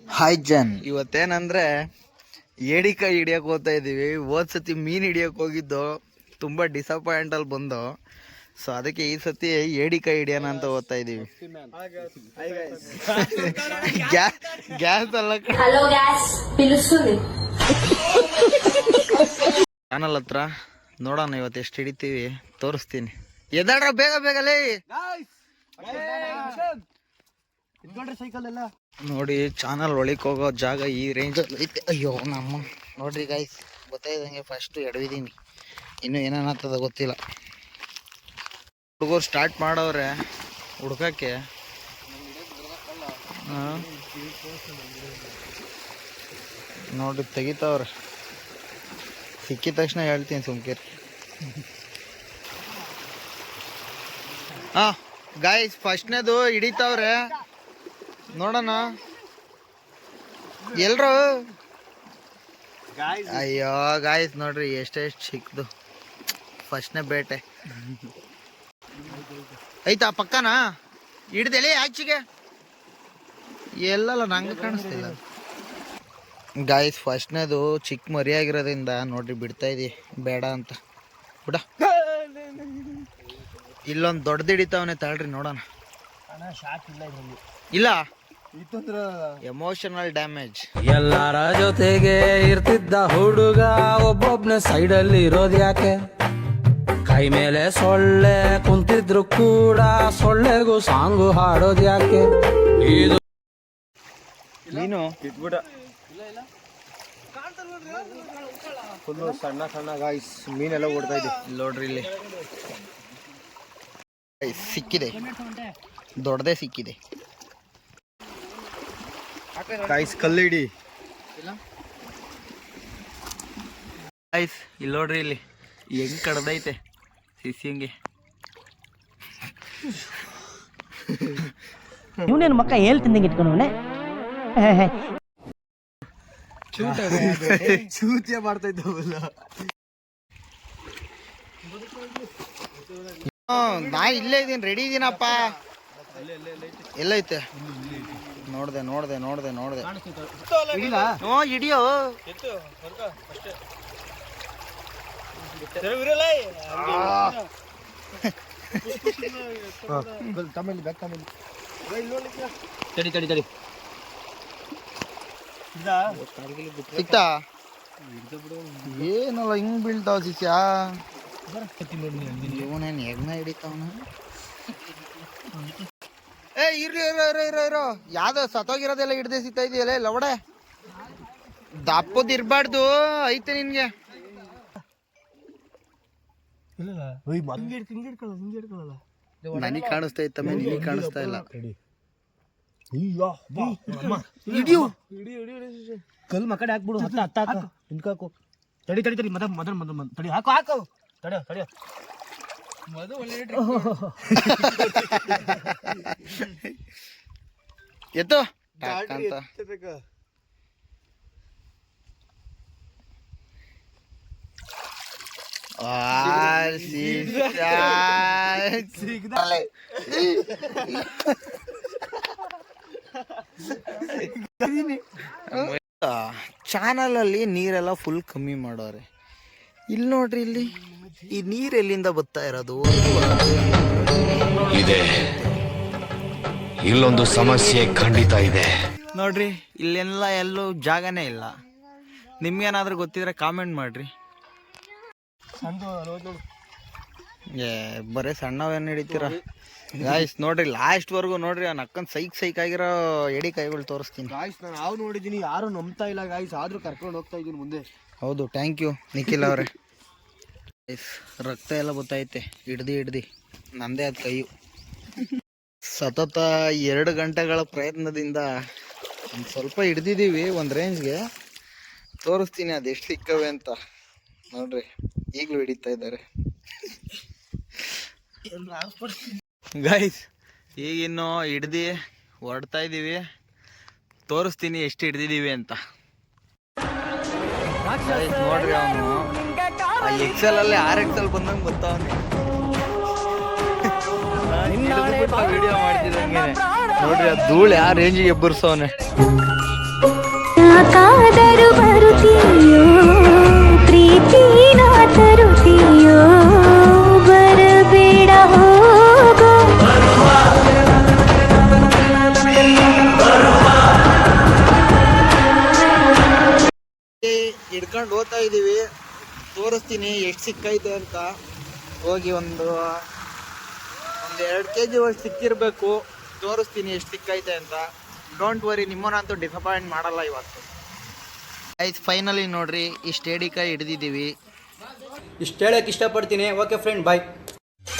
Hi Jan, ಇವತ್ತೇನಂದ್ರೆ ಏಡಿಕಾಯಿ ಹಿಡಿಯಕ್ಕೆ ಹೋಗ್ತಾ ಇದ್ದೀವಿ. ಹೋದ್ ಸತಿ ಮೀನು ಹಿಡಿಯಕ್ಕೆ ಹೋಗಿದ್ದು ತುಂಬ ಡಿಸಪಾಯಿಂಟಲ್ಲಿ ಬಂದು, ಸೊ ಅದಕ್ಕೆ ಈ ಸತಿ ಏಡಿಕಾಯಿ ಹಿಡಿಯೋಣ ಅಂತ ಹೋಗ್ತಾ ಇದ್ದೀವಿ. ಗ್ಯಾಸ್ ಅಲ್ಲ, ಚಾನಲ್ ಹತ್ರ ನೋಡೋಣ ಇವತ್ತು ಎಷ್ಟು ಹಿಡಿತೀವಿ, ತೋರಿಸ್ತೀನಿ. ಎದಾಡ್ರ ಬೇಗ ಬೇಗಲೇ ನೋಡಿ. ಚಾನಲ್ ಒಳಗೆ ಹೋಗೋ ಜಾಗ ಈ ರೇಂಜ್ ಐತೆ. ಅಯ್ಯೋ ನಮ್ಮ ನೋಡ್ರಿ ಗಾಯ್ಸ್, ಗೊತ್ತಾಯ್ದಂಗೆ ಫಸ್ಟ್ ಎಡವಿದೀನಿ, ಇನ್ನು ಏನೇನಾಗ್ತದ ಗೊತ್ತಿಲ್ಲ. ಹುಡುಗರು ಸ್ಟಾರ್ಟ್ ಮಾಡವ್ರೆ ಹುಡ್ಕಕ್ಕೆ. ನೋಡ್ರಿ ತೆಗಿತಾವ್ರೆ, ಸಿಕ್ಕಿದ ತಕ್ಷಣ ಹೇಳ್ತೀನಿ ಸುಮ್ಕಿರಿ. ಗಾಯ್ಸ್ ಫಸ್ಟ್ನೇದು ಹಿಡಿತಾವ್ರೆ, ನೋಡೋಣ ಎಲ್ರು. ಅಯ್ಯೋ ಗಾಯ್ಸ್ ನೋಡ್ರಿ ಎಷ್ಟೆಷ್ಟು ಸಿಕ್ದು ಫಸ್ಟ್ನೇ ಬೇಟೆ. ಐತಾ ಪಕ್ಕನ ಹಿಡ್ದೆಲೆ ಆಚೆಗೆ ಎಲ್ಲಲ್ಲ ನಂಗೆ ಕಾಣಿಸ್ತಿಲ್ಲ. ಗಾಯ್ಸ್ ಫಸ್ಟ್ನೇದು ಚಿಕ್ಕ ಮರಿಯಾಗಿರೋದ್ರಿಂದ ನೋಡ್ರಿ ಬಿಡ್ತಾ ಇದೀವಿ, ಬೇಡ ಅಂತ ಬಿಡ. ಇಲ್ಲೊಂದು ದೊಡ್ಡದು ಹಿಡಿತಾವನೆ, ತಾಳ್ರಿ ನೋಡೋಣ. ಇಲ್ಲ ಎಮೋಷನಲ್ ಡ್ಯಾಮೇಜ್. ಎಲ್ಲರ ಜೊತೆಗೆ ಇರ್ತಿದ್ದ ಹುಡುಗ ಒಬ್ಬೊಬ್ನ ಸೈಡಲ್ಲಿ ಇರೋದು ಯಾಕೆ? ಕೈ ಮೇಲೆ ಸೊಳ್ಳೆ ಕುಂತಿದ್ರು ಕೂಡ ಸೊಳ್ಳೆಗೂ ಸಾಂಗು ಹಾಡೋದು ಯಾಕೆ? ಇದು ನೀನು ಇಟ್ಬಿಡ ಫುಲ್ಲು ಸಣ್ಣ ಸಣ್ಣ ಗಾಯ್ಸ್ ಮೀನೆಲ್ಲ ಓಡ್ತಾ ಇದೆ ನೋಡ್ರಿ. ಇಲ್ಲಿ ಸಿಕ್ಕಿದೆ, ದೊಡ್ಡದೇ ಸಿಕ್ಕಿದೆ ಗಾಯ್ಸ್. ಕಲ್ಲು ಹಿಡಿ ಗಾಯ್ಸ್. ಇಲ್ಲಿ ನೋಡ್ರಿ, ಇಲ್ಲಿ ಹೆಂಗ್ ಕಡ್ದೈತೆ ಸಿಸಿಂಗೆ. ಇವನೇನು ಮಕ್ಕ ಹೇಳ್ತಿದ್ದಂಗೆ ಇಟ್ಕೊಂಡವನೆ ಚೂತಿಯ ಮಾಡ್ತಾ ಇದ್ದವಲ್ಲ. ನಾ ಇಲ್ಲೇ ಇದೀನಿ, ರೆಡಿ ಇದೀನಪ್ಪ. ಎಲ್ಲೈತೆ ನೋಡ್ದೆ ನೋಡ್ದೆ ನೋಡ್ದೆ ನೋಡ್ದೆ. ಹಿಡಿಯೋ ತಡಿ ತಡಿ ತಡಿ ಸಿಕ್ತಾ? ಏನಲ್ಲ ಹಿಂಗ್ ಬೀಳ್ತಾವ ಶಿಷ್ಯ. ಇವನೇನ್ ಹೆಗ್ನ ಹಿಡಿತಾವನ. ಏ ಇರ್ಲಿ ಇರೋ ಯಾವ್ದೋ ಸತ್ತೋಗಿರೋದೆಲ್ಲ ಹಿಡ್ದೆ ಸಿಗ್ತಾ ಇದೆಯಲ್ಲ ಲವಡೆ. ದಪ್ಪದ್ ಇರ್ಬಾರ್ದು, ಐತೆ ನಿನ್ಗೆ. ನನಗ್ ಕಾಣಿಸ್ತಾ ಇತ್ತಮ್ಮ, ನಿನಗ್ ಕಾಣಿಸ್ತಾ ಇಲ್ಲ. ಕಲ್ ಮಕ್ಕಡೆ ಹಾಕ್ಬಿಡು, ಹತ್ತ ಹಾಕು, ಹಿಂದ್ಕಾಕು. ತಡಿ ತಡಿ ತಡಿ ಮದ ಮದನ್ ಮದನ್ ಮದ್ ತಡಿ, ಹಾಕು ಹಾಕು, ತಡಿಯೋ ತಡಿಯೋ. ಎತ್ತು ಚಾನಲ್ ಅಲ್ಲಿ ನೀರೆಲ್ಲ ಫುಲ್ ಕಮ್ಮಿ ಮಾಡೋರೆ. ಇಲ್ಲಿ ನೋಡ್ರಿ, ಇಲ್ಲಿ ಈ ನೀರ್ ಎಲ್ಲಿಂದ ಬರ್ತಾ ಇರೋದು ಇದೆ. ಇಲ್ಲೊಂದು ಸಮಸ್ಯೆ ಖಂಡಿತ ಇದೆ ನೋಡ್ರಿ. ಇಲ್ಲೆಲ್ಲ ಎಲ್ಲೂ ಜಾಗನೇ ಇಲ್ಲ. ನಿಮ್ಗೇನಾದ್ರೂ ಗೊತ್ತಿದ್ರೆ ಕಾಮೆಂಟ್ ಮಾಡ್ರಿ. ಬರೀ ಸಣ್ಣವೇನು ಹಿಡಿತೀರ ಗಾಯ್ಸ್. ನೋಡ್ರಿ ಲಾಸ್ಟ್ ವರ್ಗು ನೋಡ್ರಿ, ಆ ನಕ್ಕನ್ ಸೈಕ್ ಆಗಿರೋ ಎಡಿ ಕೈಗಳು ತೋರಿಸ್ತೀನಿ ಗಾಯ್ಸ್. ನಾನು ನಾವು ನೋಡಿದ್ದೀನಿ, ಯಾರು ನಂಬ್ತಾ ಇಲ್ಲ ಗಾಯ್ಸ್, ಆದ್ರೂ ಕರ್ಕೊಂಡು ಹೋಗ್ತಾ ಇದ್ದೀನಿ ಮುಂದೆ. ಹೌದು, ಥ್ಯಾಂಕ್ ಯು ನಿಖಿಲ್ ಅವರೇ. ರಕ್ತ ಎಲ್ಲ ಗೊತ್ತೈತೆ, ಹಿಡ್ದು ನಂದೇ ಅದು ಕೈಯು. ಸತತ 2 ಗಂಟೆಗಳ ಪ್ರಯತ್ನದಿಂದ ಒಂದು ಸ್ವಲ್ಪ ಹಿಡ್ದಿದ್ದೀವಿ ಒಂದು ರೇಂಜ್ಗೆ. ತೋರಿಸ್ತೀನಿ ಅದೆಷ್ಟು ಸಿಕ್ಕವೆ ಅಂತ. ನೋಡ್ರಿ ಈಗಲೂ ಹಿಡಿತಾ ಇದ್ದಾರೆ ಗೈಸ್. ಈಗಿನ್ನು ಹಿಡ್ದು ಹೊರಡ್ತಾ ಇದ್ದೀವಿ, ತೋರಿಸ್ತೀನಿ ಎಷ್ಟು ಹಿಡ್ದಿದ್ದೀವಿ ಅಂತ. ನೋಡ್ರಿ ಅವನು ಎಕ್ಸೆಲ್ ಅಲ್ಲಿ RXL ಬಂದಂಗೆ ಬರ್ತಾವನೆ. ವಿಡಿಯೋ ಮಾಡ್ತಿದ್ದಂಗೆ ನೋಡ್ರಿ, ಆ ಧೂಳು ಯಾವ ರೇಂಜಿಗೆ ಎಬ್ಬರ್ಸವನೆ. ಯಾಕಾದರೂ ಬರುತ್ತೀಯೋ ಪ್ರೀತಿನ ತರುತ್ತೀಯೋ ಬರಬೇಡ ಹೋಗೋ ಹಿಡ್ಕೊಂಡು ಹೋಗ್ತಾ ಇದೀವಿ, ತೋರಿಸ್ತೀನಿ ಎಷ್ಟು ಸಿಕ್ಕೈತೆ ಅಂತ. ಹೋಗಿ ಒಂದು 2 kg ಅಷ್ಟು ಸಿಕ್ಕಿರ್ಬೇಕು. ತೋರಿಸ್ತೀನಿ ಎಷ್ಟು ಸಿಕ್ಕೈತೆ ಅಂತ. ಡೋಂಟ್ ವರಿ, ನಿಮ್ಮನ್ನಂತೂ ಡಿಸಪಾಯಿಂಟ್ ಮಾಡಲ್ಲ ಇವತ್ತು. ಫೈನಲಿ ನೋಡ್ರಿ, ಇಷ್ಟು ಏಡಿಕಾಯಿ ಹಿಡ್ದಿದ್ದೀವಿ. ಇಷ್ಟು ಹೇಳಕ್ಕೆ ಇಷ್ಟಪಡ್ತೀನಿ. ಓಕೆ ಫ್ರೆಂಡ್, ಬಾಯ್.